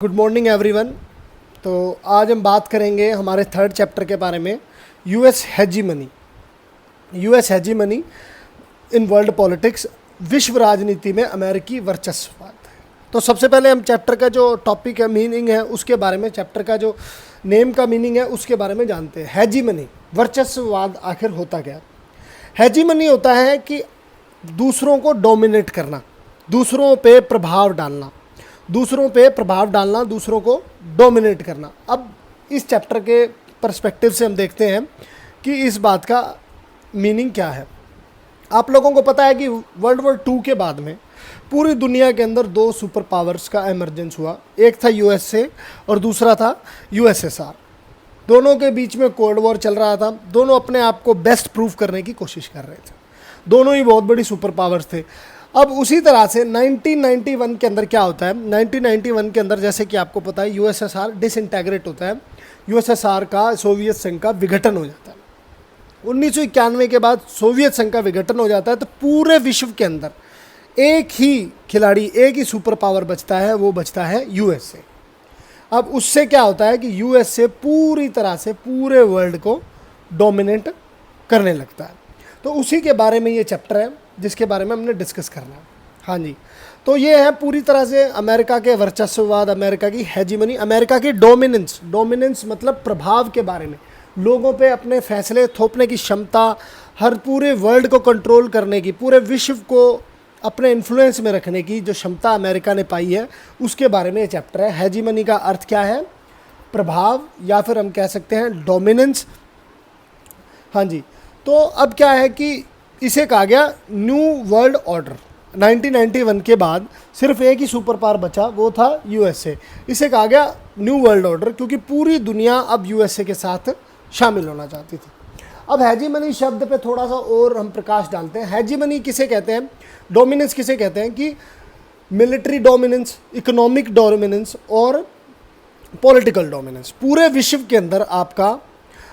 Good morning everyone. तो आज हम बात करेंगे हमारे थर्ड चैप्टर के बारे में, US hegemony. US hegemony in world politics, विश्व राजनीति में अमेरिकी वर्चस्ववाद। तो सबसे पहले हम चैप्टर का जो टॉपिक है, मीनिंग है, उसके बारे में, चैप्टर का जो नेम का मीनिंग है उसके बारे में जानते हैं। हेजीमनी, वर्चस्ववाद आखिर होता क्या? हेजीमनी होता है कि दूसरों को डोमिनेट करना, दूसरों पे प्रभाव डालना, दूसरों को डोमिनेट करना। अब इस चैप्टर के पर्सपेक्टिव से हम देखते हैं कि इस बात का मीनिंग क्या है। आप लोगों को पता है कि वर्ल्ड वॉर 2 के बाद में पूरी दुनिया के अंदर 2 सुपर पावर्स का एमर्जेंस हुआ। एक था यूएसए और दूसरा था यूएसएसआर। दोनों के बीच में कोल्ड वॉर चल रहा था। दोनों अपने आप को बेस्ट प्रूव करने की कोशिश कर रहे थे। दोनों ही बहुत बड़ी सुपर पावर्स थे। अब उसी तरह से 1991 के अंदर क्या होता है? 1991 के अंदर जैसे कि आपको पता है यूएसएसआर डिसइंटेग्रेट होता है, यूएसएसआर का सोवियत संघ का विघटन हो जाता है। 1991 के बाद सोवियत संघ का विघटन हो जाता है, तो पूरे विश्व के अंदर एक ही खिलाड़ी, एक ही सुपर पावर बचता है, वो बचता है यूएसए। अब उससे क्या होता है कि यूएसए पूरी तरह से पूरे वर्ल्ड को डोमिनेट करने लगता है। तो उसी के बारे में ये चैप्टर है जिसके बारे में हमने डिस्कस करना है। हाँ जी, तो ये है पूरी तरह से अमेरिका के वर्चस्ववाद, अमेरिका की हेजीमनी, अमेरिका की डोमिनेंस मतलब प्रभाव के बारे में, लोगों पे अपने फैसले थोपने की क्षमता, हर पूरे वर्ल्ड को कंट्रोल करने की, पूरे विश्व को अपने इन्फ्लुएंस में रखने की जो क्षमता अमेरिका ने पाई है, उसके बारे में ये चैप्टर है। हेजीमनी का अर्थ क्या है? प्रभाव, या फिर हम कह सकते हैं डोमिनेंस। हाँ जी, तो अब क्या है कि इसे कहा गया न्यू वर्ल्ड ऑर्डर। 1991 के बाद सिर्फ एक ही सुपर पावर बचा, वो था यूएसए। इसे कहा गया न्यू वर्ल्ड ऑर्डर क्योंकि पूरी दुनिया अब यूएसए के साथ शामिल होना चाहती थी। अब हेजीमनी शब्द पे थोड़ा सा और हम प्रकाश डालते हैं। हेजीमनी किसे कहते हैं? डोमिनेंस किसे कहते हैं? कि मिलिट्री डोमिनेंस, इकोनॉमिक डोमिनेंस और पॉलिटिकल डोमिनेंस। पूरे विश्व के अंदर आपका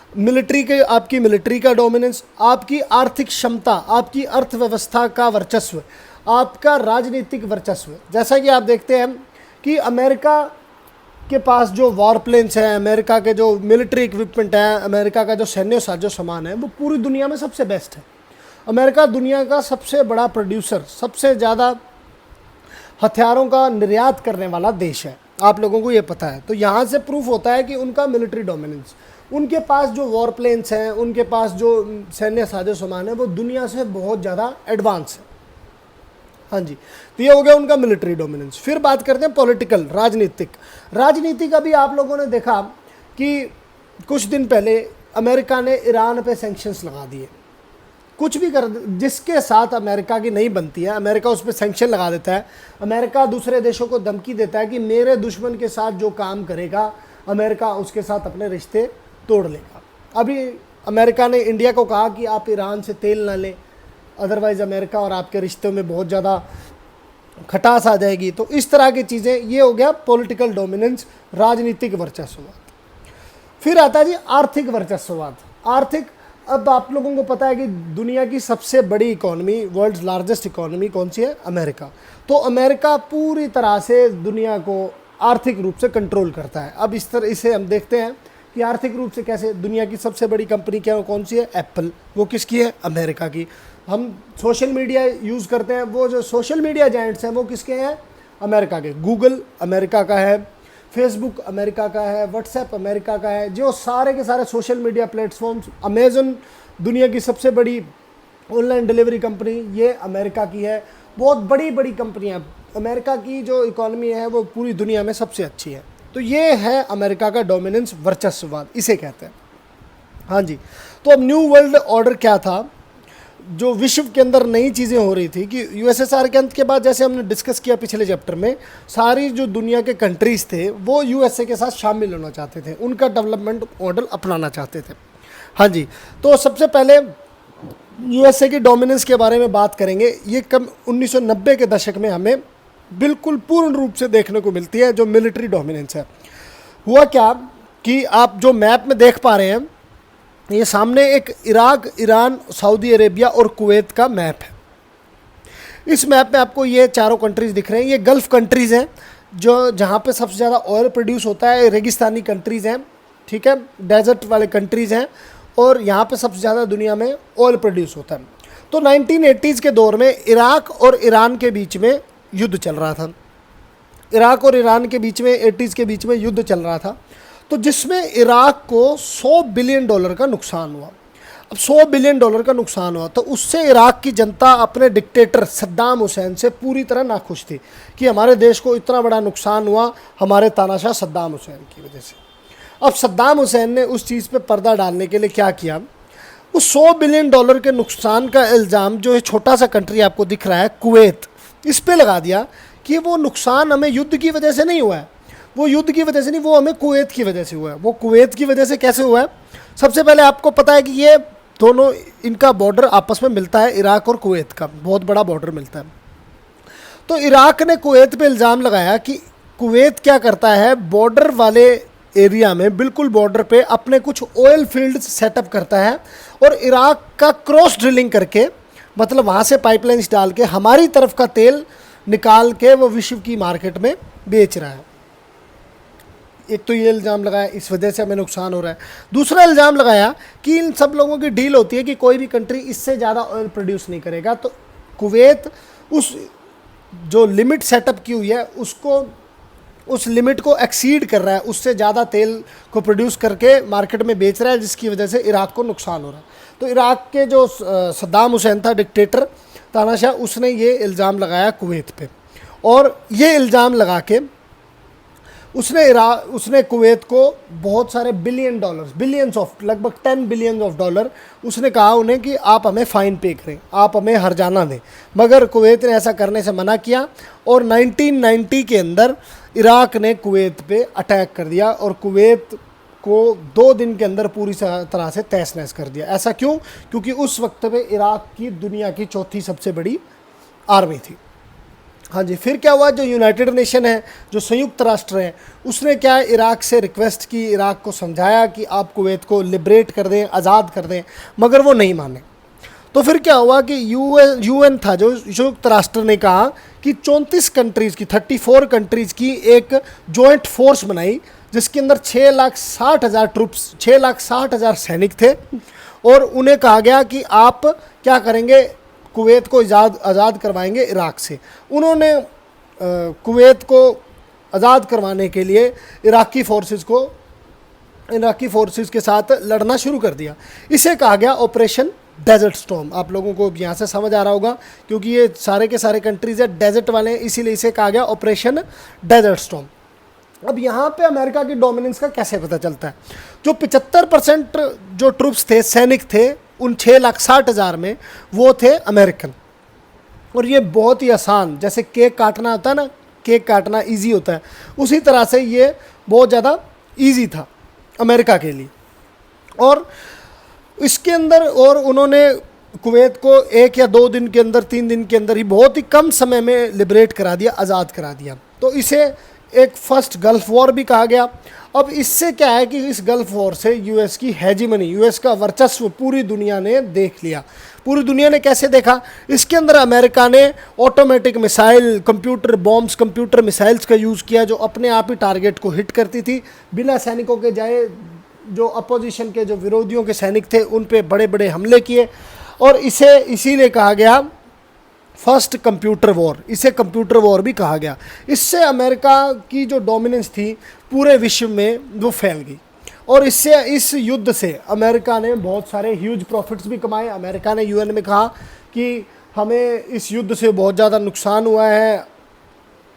आपकी मिलिट्री का डोमिनेंस, आपकी आर्थिक क्षमता, आपकी अर्थव्यवस्था का वर्चस्व, आपका राजनीतिक वर्चस्व। जैसा कि आप देखते हैं कि अमेरिका के पास जो वॉर प्लेन्स हैं, अमेरिका के जो मिलिट्री इक्विपमेंट है, अमेरिका का जो सैन्य साजो सामान है, वो पूरी दुनिया में सबसे बेस्ट है। अमेरिका दुनिया का सबसे बड़ा प्रोड्यूसर, सबसे ज़्यादा हथियारों का निर्यात करने वाला देश है। आप लोगों को ये पता है। तो यहाँ से प्रूफ होता है कि उनका मिलिट्री डोमिनेंस, उनके पास जो वॉर प्लेन्स हैं, उनके पास जो सैन्य साजो सामान है, वो दुनिया से बहुत ज़्यादा एडवांस है। हाँ जी, तो ये हो गया उनका मिलिट्री डोमिनेंस। फिर बात करते हैं पॉलिटिकल, राजनीति का भी आप लोगों ने देखा कि कुछ दिन पहले अमेरिका ने ईरान पे सैंक्शंस लगा दिए। कुछ भी कर, जिसके साथ अमेरिका की नहीं बनती है, अमेरिका उस पर सैंक्शन लगा देता है। अमेरिका दूसरे देशों को धमकी देता है कि मेरे दुश्मन के साथ जो काम करेगा, अमेरिका उसके साथ अपने रिश्ते तोड़ लेगा। अभी अमेरिका ने इंडिया को कहा कि आप ईरान से तेल ना लें, अदरवाइज़ अमेरिका और आपके रिश्तों में बहुत ज़्यादा खटास आ जाएगी। तो इस तरह की चीज़ें, ये हो गया पॉलिटिकल डोमिनेंस, राजनीतिक वर्चस्ववाद। फिर आता है जी आर्थिक वर्चस्ववाद। आर्थिक, अब आप लोगों को पता है कि दुनिया की सबसे बड़ी इकोनॉमी, वर्ल्ड्स लार्जेस्ट इकोनॉमी कौन सी है? अमेरिका। तो अमेरिका पूरी तरह से दुनिया को आर्थिक रूप से कंट्रोल करता है। अब इसे हम देखते हैं कि आर्थिक रूप से कैसे। दुनिया की सबसे बड़ी कंपनी क्या, कौन सी है? एप्पल। वो किसकी है? अमेरिका की। हम सोशल मीडिया यूज़ करते हैं, वो जो सोशल मीडिया जायंट्स हैं वो किसके हैं? अमेरिका के। गूगल अमेरिका का है, फेसबुक अमेरिका का है, व्हाट्सएप अमेरिका का है। जो सारे के सारे सोशल मीडिया प्लेटफॉर्म्स, अमेज़न दुनिया की सबसे बड़ी ऑनलाइन डिलीवरी कंपनी, ये अमेरिका की है। बहुत बड़ी बड़ी कंपनियाँ, अमेरिका की जो इकॉनमी है वो पूरी दुनिया में सबसे अच्छी है। तो ये है अमेरिका का डोमिनेंस, वर्चस्ववाद इसे कहते हैं। हाँ जी, तो अब न्यू वर्ल्ड ऑर्डर क्या था? जो विश्व के अंदर नई चीज़ें हो रही थी कि यूएसएसआर के अंत के बाद, जैसे हमने डिस्कस किया पिछले चैप्टर में, सारी जो दुनिया के कंट्रीज़ थे वो यूएसए के साथ शामिल होना चाहते थे, उनका डेवलपमेंट मॉडल अपनाना चाहते थे। हाँ जी, तो सबसे पहले यूएसए की डोमिनेंस के बारे में बात करेंगे। ये कम 1990 के दशक में हमें बिल्कुल पूर्ण रूप से देखने को मिलती है, जो मिलिट्री डोमिनेंस है। हुआ क्या कि आप जो मैप में देख पा रहे हैं, ये सामने एक इराक, ईरान, सऊदी अरेबिया और कुवैत का मैप है। इस मैप में आपको ये चारों कंट्रीज़ दिख रहे हैं, ये गल्फ़ कंट्रीज़ हैं। जो जहाँ पे सबसे ज़्यादा ऑयल प्रोड्यूस होता है रेगिस्तानी कंट्रीज़ हैं, ठीक है, डेजर्ट वाले कंट्रीज़ हैं, और यहाँ पे सबसे ज़्यादा दुनिया में ऑयल प्रोड्यूस होता है। तो 1980s के दौर में इराक और ईरान के बीच में युद्ध चल रहा था। इराक और ईरान के बीच में 80s के बीच में युद्ध चल रहा था, तो जिसमें इराक को $100 बिलियन का नुकसान हुआ। अब $100 बिलियन का नुकसान हुआ तो उससे इराक की जनता अपने डिक्टेटर सद्दाम हुसैन से पूरी तरह नाखुश थी कि हमारे देश को इतना बड़ा नुकसान हुआ हमारे तानाशाह सद्दाम हुसैन की वजह से। अब सद्दाम हुसैन ने उस चीज़ पे पर्दा डालने के लिए क्या किया, उस $100 बिलियन के नुकसान का इल्ज़ाम जो है छोटा सा कंट्री आपको दिख रहा है कुवैत, इस पे लगा दिया कि वो नुकसान हमें युद्ध की वजह से नहीं हुआ है, वो युद्ध की वजह से नहीं, वो हमें कुवैत की वजह से हुआ है। वो कुवैत की वजह से कैसे हुआ है? सबसे पहले आपको पता है कि ये दोनों, इनका बॉर्डर आपस में मिलता है, इराक और कुवैत का बहुत बड़ा बॉर्डर मिलता है। तो इराक ने कुवैत पे इल्ज़ाम लगाया कि कुवैत क्या करता है, बॉर्डर वाले एरिया में बिल्कुल बॉर्डर पे अपने कुछ ऑयल फील्ड सेटअप करता है और इराक का क्रॉस ड्रिलिंग करके, मतलब वहाँ से पाइपलाइंस डाल के हमारी तरफ का तेल निकाल के वो विश्व की मार्केट में बेच रहा है। एक तो ये इल्ज़ाम लगाया इस वजह से हमें नुकसान हो रहा है। दूसरा इल्ज़ाम लगाया कि इन सब लोगों की डील होती है कि कोई भी कंट्री इससे ज़्यादा ऑयल प्रोड्यूस नहीं करेगा, तो कुवैत उस जो लिमिट सेटअप की हुई है उसको, उस लिमिट को एक्सीड कर रहा है, उससे ज़्यादा तेल को प्रोड्यूस करके मार्केट में बेच रहा है, जिसकी वजह से इराक को नुकसान हो रहा है। तो इराक के जो सद्दाम हुसैन था डिक्टेटर तानाशाह, उसने ये इल्ज़ाम लगाया कुवैत पे, और ये इल्ज़ाम लगा के उसने कुवैत को बहुत सारे बिलियंस ऑफ, लगभग $10 बिलियन उसने कहा उन्हें कि आप हमें फ़ाइन पे करें, आप हमें हर्जाना दें। मगर कुवैत ने ऐसा करने से मना किया और 1990 के अंदर इराक ने कुवैत पे अटैक कर दिया और कुवैत को 2 दिन के अंदर पूरी तरह से तहस नहस कर दिया। ऐसा क्यों? क्योंकि उस वक्त पे इराक की दुनिया की चौथी सबसे बड़ी आर्मी थी। हाँ जी, फिर क्या हुआ, जो यूनाइटेड नेशन है, जो संयुक्त राष्ट्र है, उसने क्या इराक से रिक्वेस्ट की, इराक को समझाया कि आप कुवैत को लिबरेट कर दें, आज़ाद कर दें, मगर वो नहीं माने। तो फिर क्या हुआ कि यूएन था, जो संयुक्त राष्ट्र ने कहा कि 34 कंट्रीज़ की, 34 कंट्रीज़ की एक जॉइंट फोर्स बनाई, जिसके अंदर 6,60,000 ट्रूप्स, 6,60,000 सैनिक थे, और उन्हें कहा गया कि आप क्या करेंगे, कुवैत को आज़ाद करवाएंगे इराक से। उन्होंने कुवैत को आज़ाद करवाने के लिए इराकी फोर्सेस के साथ लड़ना शुरू कर दिया। इसे कहा गया ऑपरेशन डेजर्ट स्टॉर्म। आप लोगों को यहाँ से समझ आ रहा होगा, क्योंकि ये सारे के सारे कंट्रीज़ है डेजर्ट वाले हैं, इसीलिए इसे कहा गया ऑपरेशन डेजर्ट स्टॉर्म। अब यहाँ पे अमेरिका की डोमिनेंस का कैसे पता चलता है? जो 75% जो ट्रूप्स थे, सैनिक थे, उन 6,60,000 में वो थे अमेरिकन। और ये बहुत ही आसान, जैसे केक काटना होता है ना, केक काटना इजी होता है, उसी तरह से ये बहुत ज़्यादा इजी था अमेरिका के लिए। और इसके अंदर, और उन्होंने कुवैत को 1 या 2 दिन के अंदर, 3 दिन के अंदर ही, बहुत ही कम समय में लिबरेट करा दिया, आज़ाद करा दिया। तो इसे एक फर्स्ट गल्फ वॉर भी कहा गया। अब इससे क्या है कि इस गल्फ वॉर से यूएस की हेजीमनी, यूएस का वर्चस्व पूरी दुनिया ने देख लिया। पूरी दुनिया ने कैसे देखा? इसके अंदर अमेरिका ने automatic missile, computer bombs, computer missiles का यूज़ किया, जो अपने आप ही टारगेट को हिट करती थी बिना सैनिकों के जाए। जो अपोजिशन के, जो विरोधियों के सैनिक थे, उन पे बड़े बड़े हमले किए, और इसे इसीलिए कहा गया फर्स्ट कंप्यूटर वॉर। इसे कंप्यूटर वॉर भी कहा गया। इससे अमेरिका की जो डोमिनेंस थी पूरे विश्व में वो फैल गई, और इससे, इस युद्ध से अमेरिका ने बहुत सारे ह्यूज प्रॉफिट्स भी कमाए। अमेरिका ने यूएन में कहा कि हमें इस युद्ध से बहुत ज़्यादा नुकसान हुआ है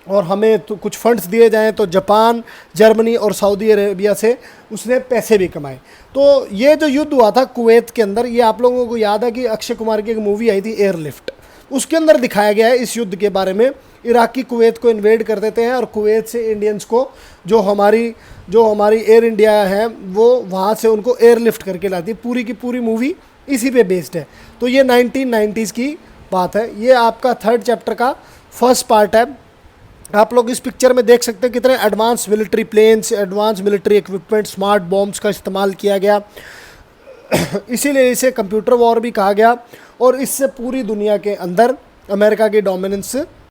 और हमें तो कुछ फंड्स दिए जाएं, तो जापान, जर्मनी और सऊदी अरेबिया से उसने पैसे भी कमाए। तो ये जो युद्ध हुआ था कुवैत के अंदर, ये आप लोगों को याद है कि अक्षय कुमार की एक मूवी आई थी एयरलिफ्ट, उसके अंदर दिखाया गया है इस युद्ध के बारे में। इराकी कुवैत को इन्वेड कर देते हैं और कुवैत से इंडियंस को, जो हमारी एयर इंडिया है, वो वहाँ से उनको एयरलिफ्ट करके लाती है। पूरी की पूरी मूवी इसी पे बेस्ड है। तो ये 1990s की बात है। ये आपका 3rd चैप्टर का फर्स्ट पार्ट है। आप लोग इस पिक्चर में देख सकते हैं कितने advance military planes, advance military equipment, smart bombs का इस्तेमाल किया गया। इसीलिए इसे कंप्यूटर वॉर भी कहा गया, और इससे पूरी दुनिया के अंदर अमेरिका की डोमिनेंस